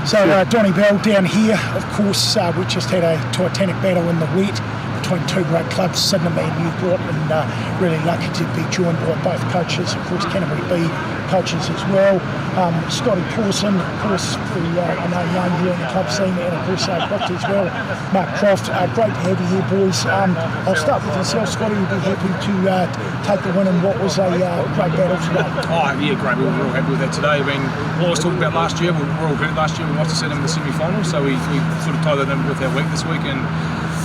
So Donny Bell down here, of course, we just had a titanic battle in the wet between two great clubs, Sydenham and Brighton, and really lucky to be joined by both coaches, of course Canterbury B coaches as well. Scott Pawson, of course, who I know young here in the club scene, and of course Croft as well. Mark Croft, great to have you here, boys. I'll start with yourself, Scotty. You'll be happy to take the win in what was a great battle today. Oh yeah, great. We were real happy with that today. I mean, what I was talking about last year, we were all hurt last year. We lost to Sydenham in the semi-final, so we sort of tied that in with our week this week, and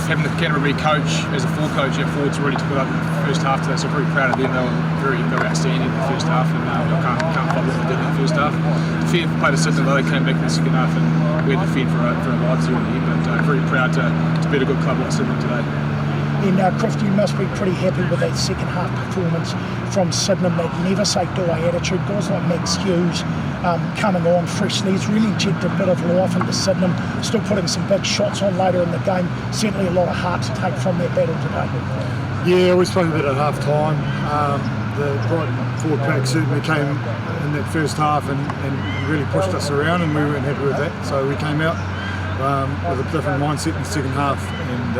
having the Canterbury coach as a full coach, our forwards really took it up in the first half today, so very proud of them. They were outstanding in the first half, and I can't follow what they did in the first half. Fair play to Sydenham, though, they came back in the second half, and we had to fend for our lives here in the end, but very proud to beat a good club like Sydenham today. And Croft, you must be pretty happy with that second half performance from Sydenham. That never say die attitude. Guys like Max Hughes coming on freshly. It's really injected a bit of life into Sydenham. Still putting some big shots on later in the game. Certainly a lot of heart to take from that battle today. Yeah, we spoke about it at half time. The Brighton forward pack certainly came in that first half and really pushed us around, and we weren't happy with that. So we came out with a different mindset in the second half, and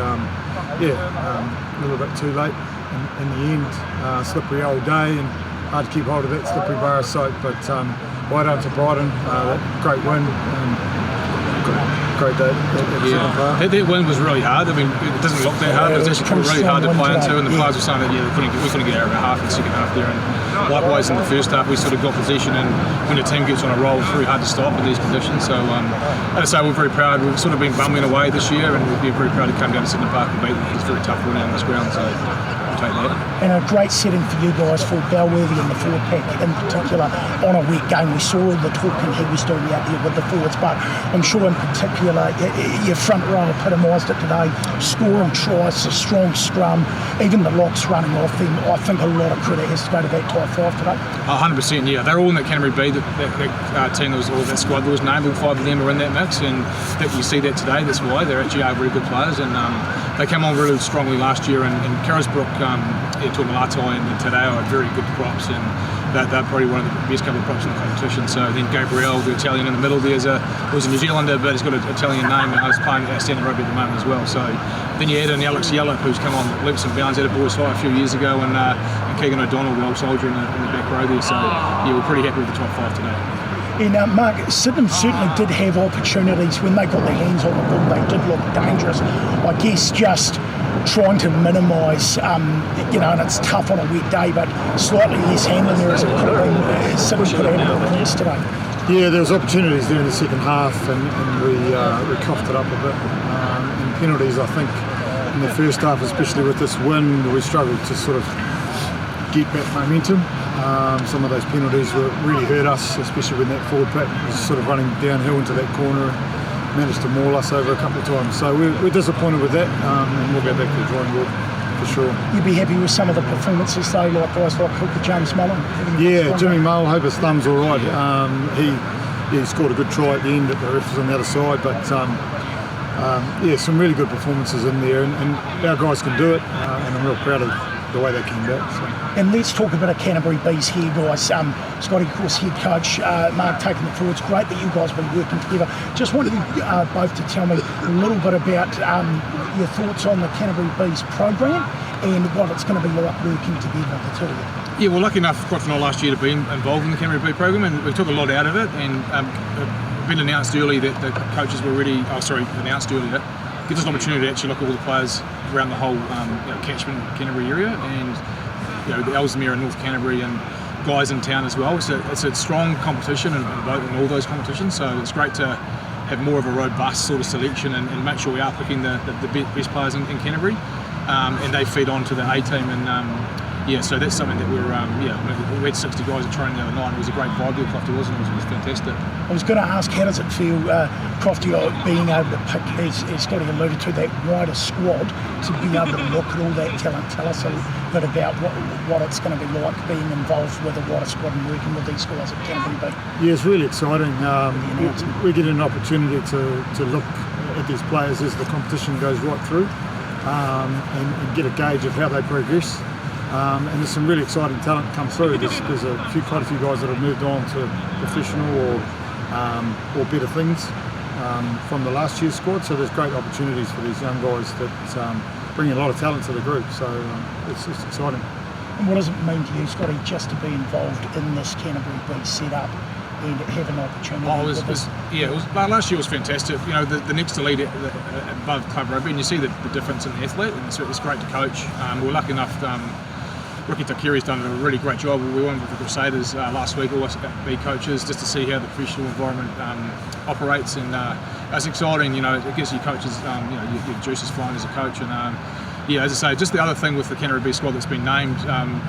a little bit too late in the end. Slippery old day, and hard to keep hold of that slippery bar of soap, but well done to Brighton. Great win. Great day. That win was really hard. I mean, it doesn't look that hard, but it's actually really hard to play into, and the players were saying that we couldn't get out of a half in the second half there, and likewise in the first half we sort of got possession, and when the team gets on a roll it's very hard to stop in these conditions. So as I say, we're very proud. We've sort of been bumbling away this year, and we'd be very proud to come down to Sydenham Park and beat them. It's very tough winning on this ground, so we'll take that. And a great setting for you guys, for Belworthy and the forward pack in particular. On a wet game, we saw all the talking he was doing out there with the forwards, but I'm sure in particular your front row epitomised it today. Scoring tries, a strong scrum, even the locks running off them. I think a lot of credit has to go to that top five today. 100%, yeah. They're all in that Canterbury B, that team, that was all that squad that was named. All five of them are in that mix, and that you see that today. That's why they're actually very good players, and they came on really strongly last year. And Carisbrook, to Malatai and today are very good props, and they're probably one of the best couple of props in the competition. So then Gabriel, the Italian in the middle there, was a New Zealander, but he's got an Italian name, and he's playing outstanding rugby at the moment as well. So then you add in Alex Yellop, who's come on leaps and bounds out of boys' fight a few years ago, and Keegan O'Donnell, the old soldier in the back row there. So yeah, we're pretty happy with the top five today. And Mark, Sydenham certainly did have opportunities when they got their hands on the ball. They did look dangerous. I guess just trying to minimise, and it's tough on a wet day, but slightly less handling there as it could have been. Sydenham could have had points today. Yeah, there was opportunities there in the second half, and we coughed it up a bit. In penalties, I think in the first half, especially with this win, we struggled to sort of get back momentum. Some of those penalties really hurt us, especially when that forward pack was sort of running downhill into that corner, managed to maul us over a couple of times. So we're disappointed with that, and we'll go back to the drawing board for sure. You'd be happy with some of the performances though, like guys like Hooker James Mullen? Yeah, Jimmy Mull, hope his thumb's all right. He scored a good try at the end, but the ref was on the other side. But some really good performances in there, and our guys can do it, and I'm real proud of the way they came back. So. And let's talk a bit of Canterbury B's here, guys. Scotty, of course, head coach, Mark taking the forwards. Great that you guys have been working together. Just wanted you both to tell me a little bit about your thoughts on the Canterbury B's program and what it's going to be like working together, the two of you. Yeah, well, lucky enough, Croft and I last year to be involved in the Canterbury B program, and we took a lot out of it, and been announced early that the coaches were announced earlier. Gives us an opportunity to actually look at all the players around the whole catchment Canterbury area, and the Ellesmere and North Canterbury, and guys in town as well. So it's a strong competition in all those competitions. So it's great to have more of a robust sort of selection and make sure we are picking the best players in Canterbury, and they feed on to the A team. And so that's something that we had 60 guys at training the other night. It was a great vibe there, Crofty was, and it was fantastic. I was going to ask, how does it feel, Crofty, being able to pick, as Scotty alluded to, that wider squad, to be able to look at all that talent? Tell us a bit about what it's going to be like being involved with a wider squad and working with these guys at Canterbury B. Yeah, it's really exciting. We get an opportunity to look at these players as the competition goes right through, and get a gauge of how they progress. And there's some really exciting talent come through. There's quite a few guys that have moved on to professional or or better things from the last year's squad. So there's great opportunities for these young guys that bring a lot of talent to the group. So it's just exciting. And what does it mean to you, Scotty, just to be involved in this Canterbury B setup and have an opportunity? Last year was fantastic. You know, the next elite above club rugby, and you see the difference in the athlete, and it's great to coach. We're lucky enough. Ricky Takiri's done a really great job. We went with the Crusaders last week, all us B coaches, just to see how the professional environment operates, and it's exciting. You know, it gives you coaches, your juices flying as a coach, and as I say, just the other thing with the Canterbury B squad that's been named,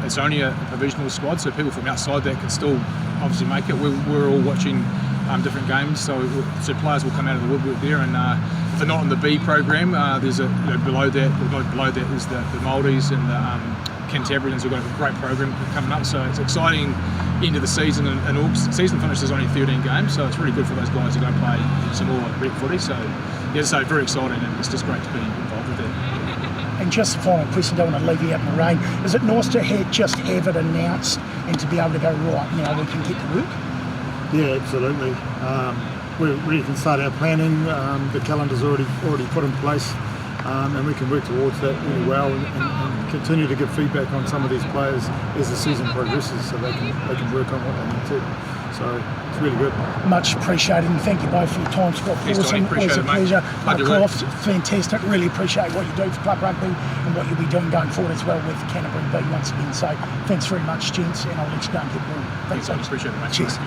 it's only a provisional squad, so people from outside that can still obviously make it. We're all watching different games, so players will come out of the woodwork there, and if they're not in the B program, there's below that is the Māoris and the Cantabrians have got a great program coming up, so it's exciting end of the season, and August season finishes only 13 games, so it's really good for those guys to go play some more rep footy. So very exciting, and it's just great to be involved with it. And just the final question, don't want to leave you out in the rain. Is it nice to just have it announced and to be able to go, right, we can get to work? Yeah, absolutely. We can start our planning. The calendar's already put in place, and we can work towards that really well, and continue to give feedback on some of these players as the season progresses, so they can work on what they need to. So it's really good. Much appreciated, and thank you both for your time. Scott Pawson, always a pleasure. Mark Croft, fantastic. Really appreciate what you do for club rugby and what you'll be doing going forward as well with Canterbury B once again. So thanks very much, gents, and I'll let you go and get going. Thanks, appreciate it, mate. Cheers.